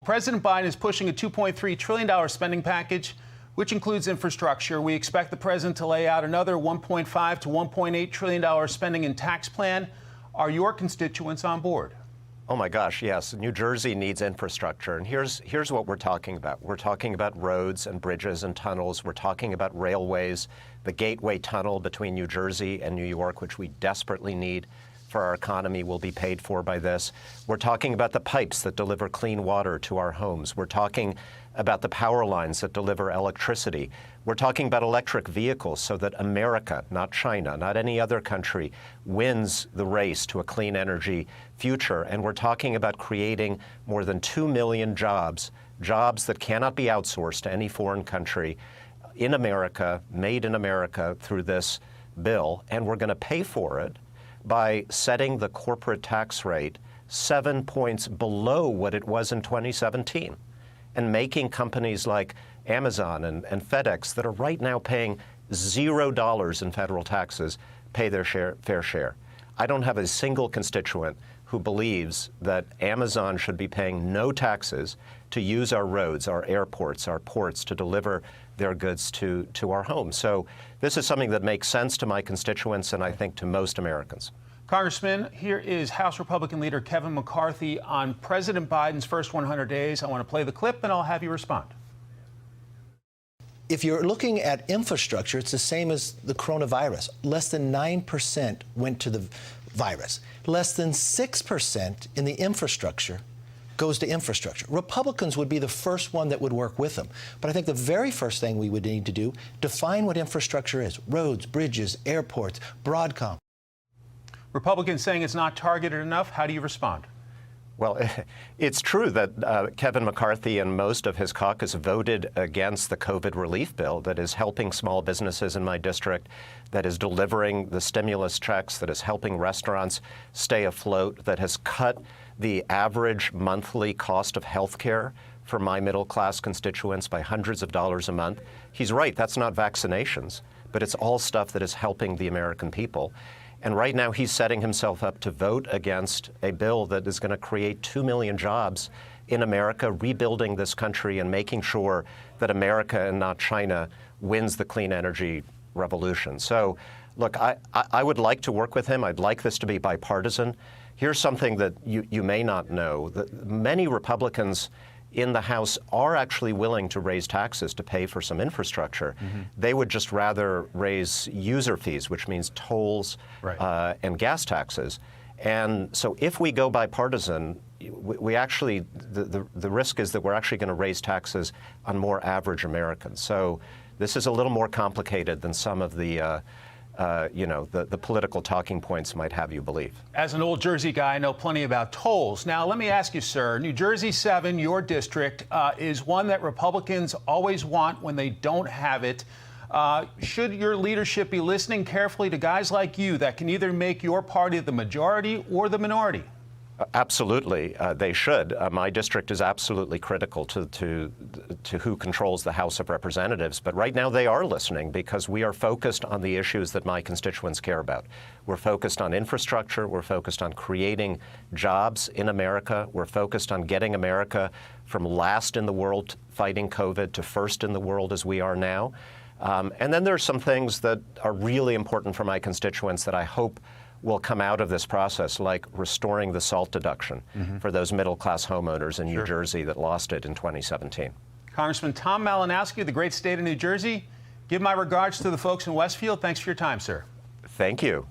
President Biden is pushing a $2.3 trillion spending package, which includes infrastructure. We expect the president to lay out another $1.5 to $1.8 trillion spending and tax plan. Are your constituents on board? Oh my gosh, yes. New Jersey needs infrastructure. And here's what we're talking about. We're talking about roads and bridges and tunnels. We're talking about railways, the Gateway Tunnel between New Jersey and New York, which we desperately need for our economy, will be paid for by this. We're talking about the pipes that deliver clean water to our homes. We're talking about the power lines that deliver electricity. We're talking about electric vehicles so that America, not China, not any other country, wins the race to a clean energy future. And we're talking about creating more than 2 million jobs that cannot be outsourced to any foreign country in America, made in America through this bill. And we're going to pay for it by setting the corporate tax rate 7 points below what it was in 2017 and making companies like Amazon and FedEx that are right now paying $0 in federal taxes pay their fair share. I don't have a single constituent who believes that Amazon should be paying no taxes to use our roads, our airports, our ports to deliver their goods to our homes. So this is something that makes sense to my constituents and I think to most Americans. Congressman, here is House Republican leader Kevin McCarthy on President Biden's first 100 days. I want to play the clip and I'll have you respond. If you're looking at infrastructure, it's the same as the coronavirus. Less than 9% went to the virus. Less than 6% in the infrastructure goes to infrastructure. Republicans would be the first one that would work with them. But I think the very first thing we would need to do, define what infrastructure is. Roads, bridges, airports, Broadcom. Republicans saying it's not targeted enough. How do you respond? Well, it's true that Kevin McCarthy and most of his caucus voted against the COVID relief bill that is helping small businesses in my district, that is delivering the stimulus checks, that is helping restaurants stay afloat, that has cut the average monthly cost of health care for my middle-class constituents by hundreds of dollars a month. He's right, that's not vaccinations, but it's all stuff that is helping the American people. And right now he's setting himself up to vote against a bill that is going to create 2 million jobs in America, rebuilding this country and making sure that America and not China wins the clean energy revolution. So, look, I would like to work with him. I'd like this to be bipartisan. Here's something that you may not know, that many Republicans in the House are actually willing to raise taxes to pay for some infrastructure. Mm-hmm. They would just rather raise user fees, which means tolls and gas taxes. And so if we go bipartisan, we actually, the risk is that we're actually going to raise taxes on more average Americans. So this is a little more complicated than some of the the political talking points might have you believe. As an old Jersey guy, I know plenty about tolls. Now, let me ask you, sir, New Jersey 7, your district, is one that Republicans always want when they don't have it. Should your leadership be listening carefully to guys like you that can either make your party the majority or the minority? Absolutely, they should. My district is absolutely critical to who controls the House of Representatives. But right now they are listening because we are focused on the issues that my constituents care about. We're focused on infrastructure. We're focused on creating jobs in America. We're focused on getting America from last in the world fighting COVID to first in the world as we are now. And then there's some things that are really important for my constituents that I hope will come out of this process, like restoring the SALT deduction for those middle-class homeowners in New Jersey that lost it in 2017. Congressman Tom Malinowski of the great state of New Jersey, give my regards to the folks in Westfield. Thanks for your time, sir. Thank you.